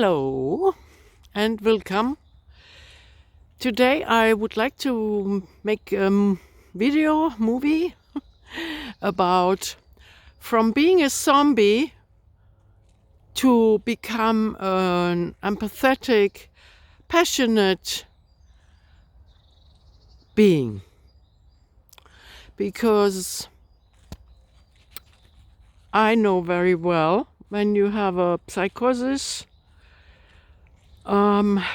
Hello and welcome. Today I would like to make a movie about from being a zombie to become an empathetic, passionate being. Because I know very well when you have a psychosis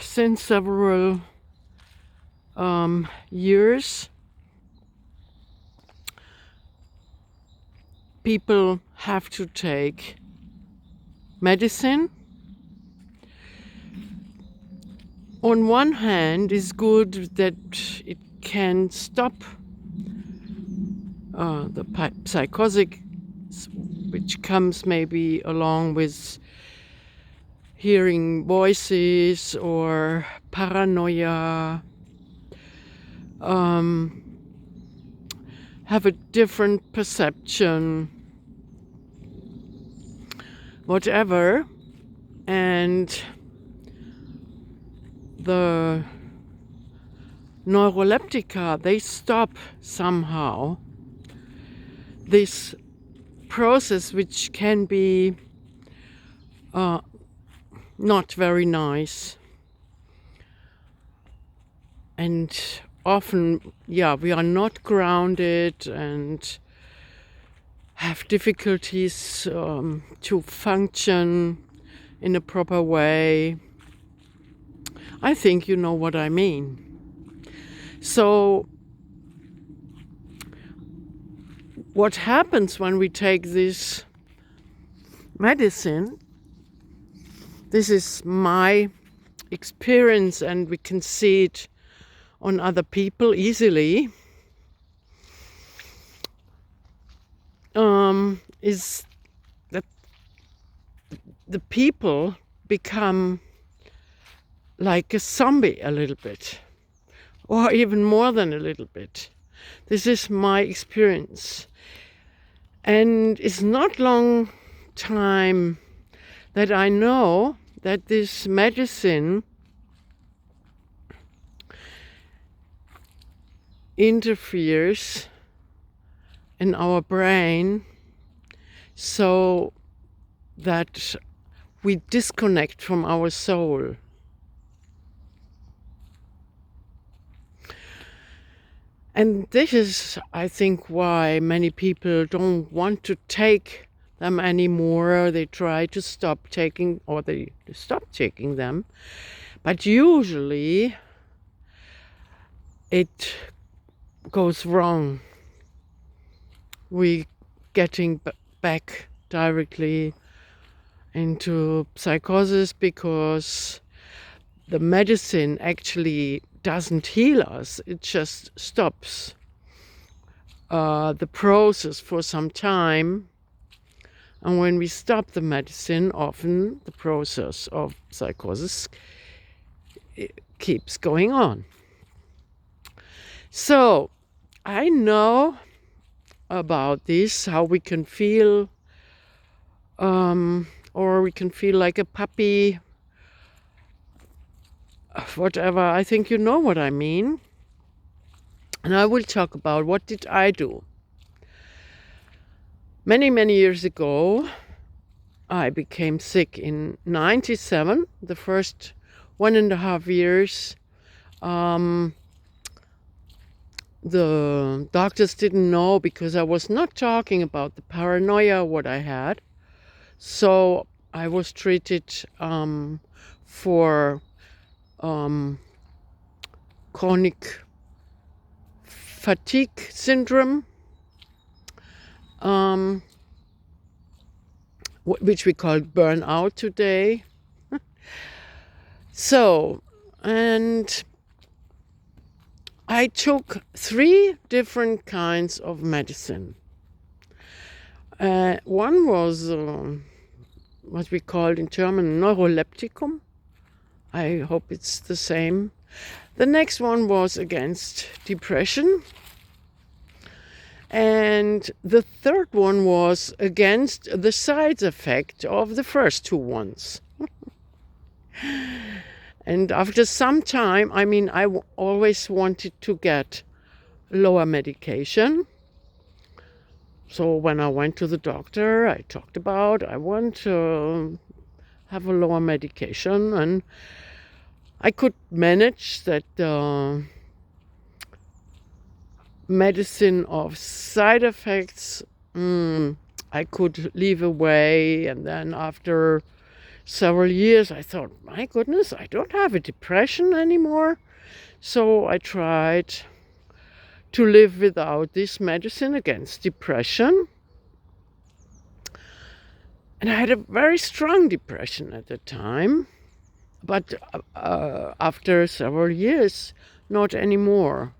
since several years, people have to take medicine. On one hand, it's good that it can stop the psychotic, which comes maybe along with hearing voices or paranoia, have a different perception, whatever, and the neuroleptica, they stop somehow this process, which can be not very nice. And often, we are not grounded and have difficulties to function in a proper way. I think you know what I mean. So, what happens when we take this medicine? This is my experience, and we can see it on other people easily, is that the people become like a zombie a little bit, or even more than a little bit. This is my experience. And it's not long time that I know that this medicine interferes in our brain so that we disconnect from our soul. And this is, I think, why many people don't want to take them anymore. They try to stop taking, or they stop taking them. But usually it goes wrong. We getting back directly into psychosis because the medicine actually doesn't heal us. It just stops the process for some time. And when we stop the medicine, often the process of psychosis keeps going on. So I know about this, how we can feel, or we can feel like a puppy, whatever. I think you know what I mean. And I will talk about what did I do. Many years ago, I became sick in 97, the first 1.5 years. The doctors didn't know because I was not talking about the paranoia what I had. So I was treated for chronic fatigue syndrome, which we call burnout today. So, and I took 3 different kinds of medicine. One was what we called in German neurolepticum. I hope it's the same. The next one was against depression. And the third one was against the side effect of the first 2 ones. And after some time, I mean, always wanted to get lower medication. So when I went to the doctor, I talked about I want to have a lower medication, and I could manage that medicine of side effects. I could leave away, and then after several years, I thought, my goodness, I don't have a depression anymore. So I tried to live without this medicine against depression. And I had a very strong depression at the time, but after several years, not anymore.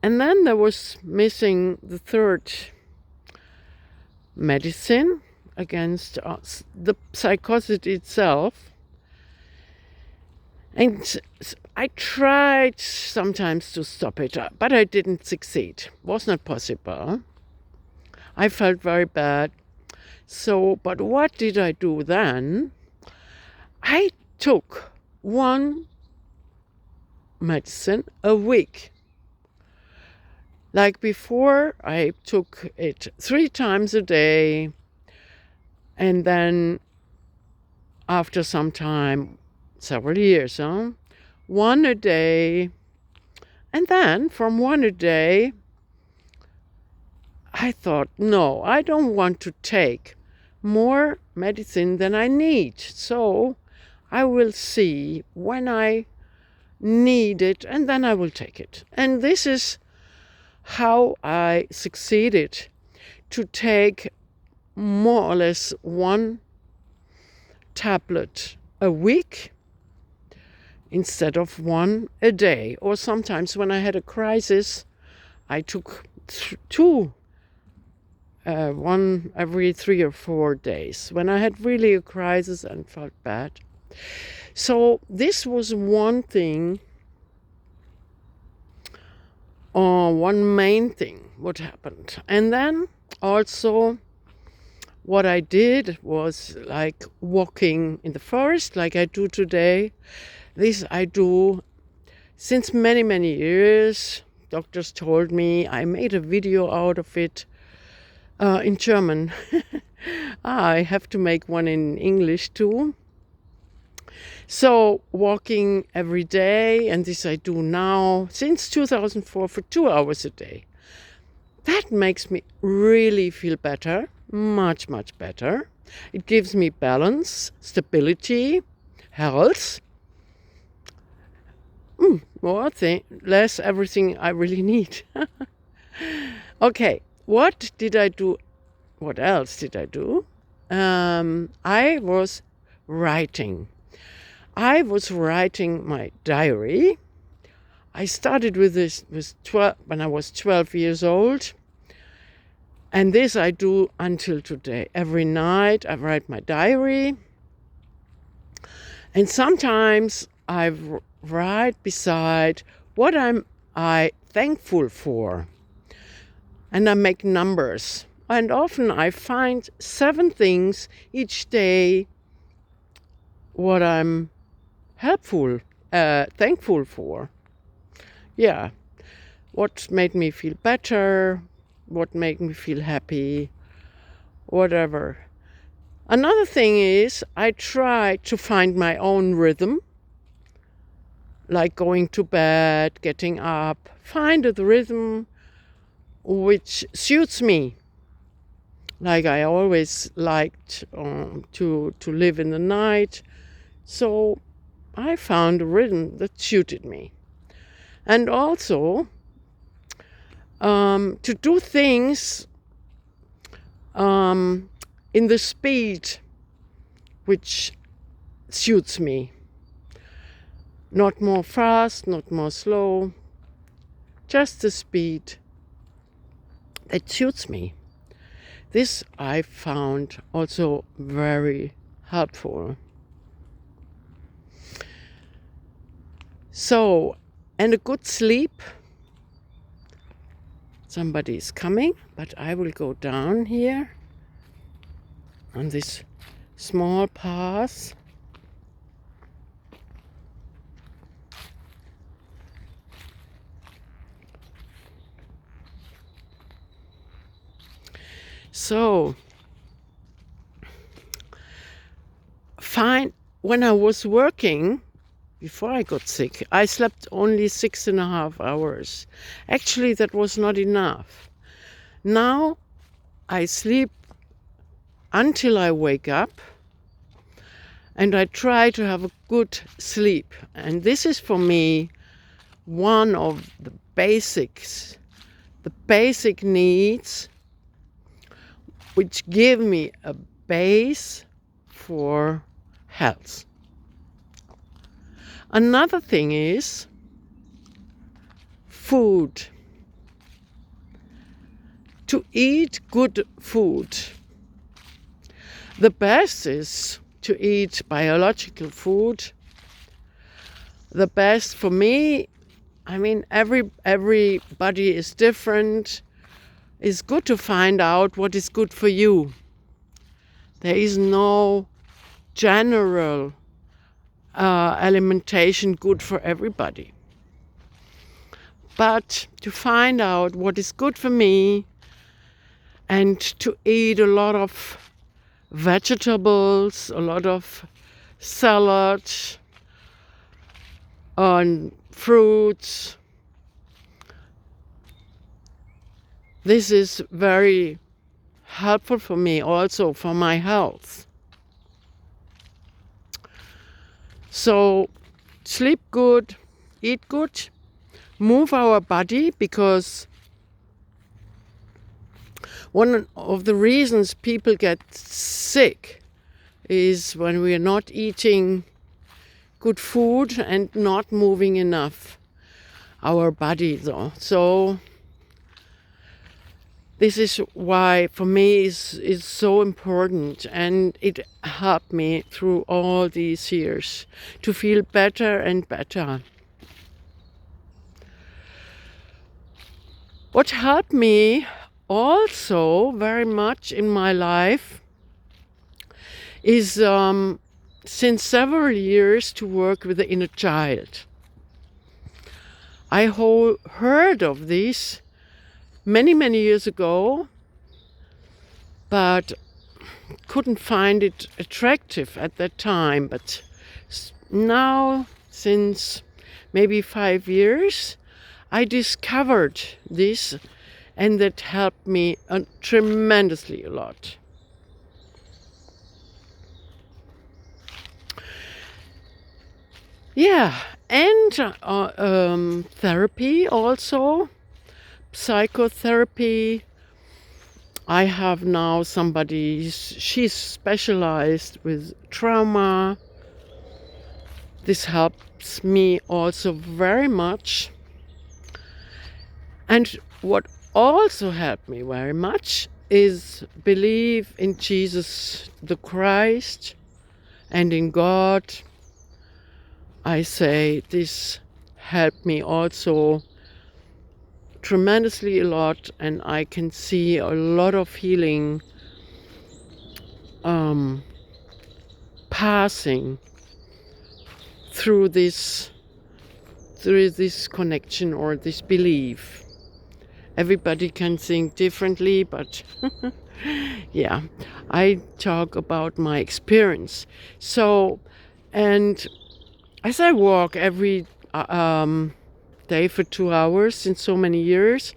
And then there was missing the third medicine against the psychosis itself. And I tried sometimes to stop it, but I didn't succeed. Was not possible. I felt very bad. So, but what did I do then? I took one medicine a week. Like before, I took it 3 times a day, and then after some time, several years, one a day, and then from one a day, I thought, no, I don't want to take more medicine than I need. So I will see when I need it, and then I will take it. And this is how I succeeded to take more or less one tablet a week instead of one a day. Or sometimes when I had a crisis, I took 2, one every 3 or 4 days, when I had really a crisis and felt bad. So this was one thing, one main thing what happened. And then also what I did was like walking in the forest like I do today. This I do since many, many years. Doctors told me, I made a video out of it in German. I have to make one in English too. So walking every day, and this I do now since 2004 for 2 hours a day. That makes me really feel better, much, much better. It gives me balance, stability, health. Less everything I really need. Okay, what did I do? What else did I do? I was writing. I was writing my diary. I started with this when I was 12 years old. And this I do until today. Every night I write my diary. And sometimes I write beside what I thankful for. And I make numbers. And often I find 7 things each day what I'm thankful for. Yeah, what made me feel better, what made me feel happy, whatever. Another thing is I try to find my own rhythm, like going to bed, getting up, find a rhythm which suits me. Like I always liked to live in the night, so I found a rhythm that suited me. And also to do things in the speed which suits me. Not more fast, not more slow, just the speed that suits me. This I found also very helpful. So, and a good sleep. Somebody is coming, but I will go down here on this small path. So, when I was working, before I got sick, I slept only 6.5 hours. Actually, that was not enough. Now I sleep until I wake up, and I try to have a good sleep. And this is for me one of the basics, the basic needs which give me a base for health. Another thing is food. To eat good food. The best is to eat biological food. The best for me, I mean, everybody is different. It's good to find out what is good for you. There is no general alimentation good for everybody. But to find out what is good for me and to eat a lot of vegetables, a lot of salad, and fruits. This is very helpful for me, also for my health. So sleep good, eat good, move our body, because one of the reasons people get sick is when we are not eating good food and not moving enough our body though. So this is why for me is so important, and it helped me through all these years to feel better and better. What helped me also very much in my life is since several years to work with the inner child. I heard of this many years ago, but couldn't find it attractive at that time. But now, since maybe 5 years, I discovered this, and that helped me tremendously a lot. Yeah, and therapy also, psychotherapy. I have now somebody, she's specialized with trauma. This helps me also very much. And what also helped me very much is believe in Jesus the Christ and in God. I say this helped me also tremendously a lot, and I can see a lot of healing passing through this connection or this belief. Everybody can think differently, but yeah, I talk about my experience. So, and as I walk every day for 2 hours in so many years,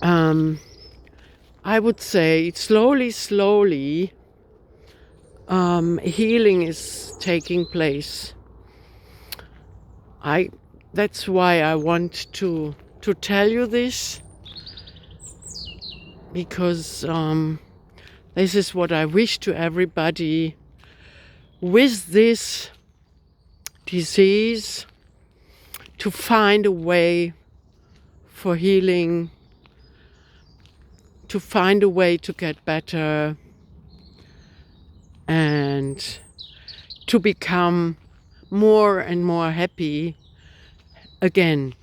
I would say slowly, healing is taking place. That's why I want to tell you this, because this is what I wish to everybody with this disease, to find a way for healing, to find a way to get better, and to become more and more happy again.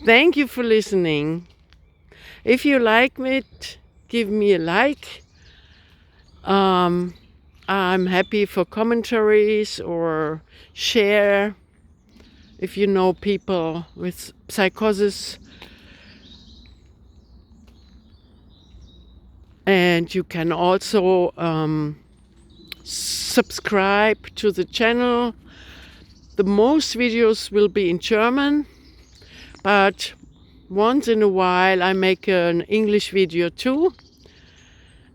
Thank you for listening. If you like it, give me a like. I'm happy for commentaries or share. If you know people with psychosis, And you can also subscribe to the channel. The most videos will be in German, but once in a while I make an English video too.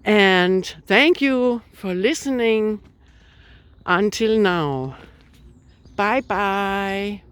And thank you for listening until now. Bye bye.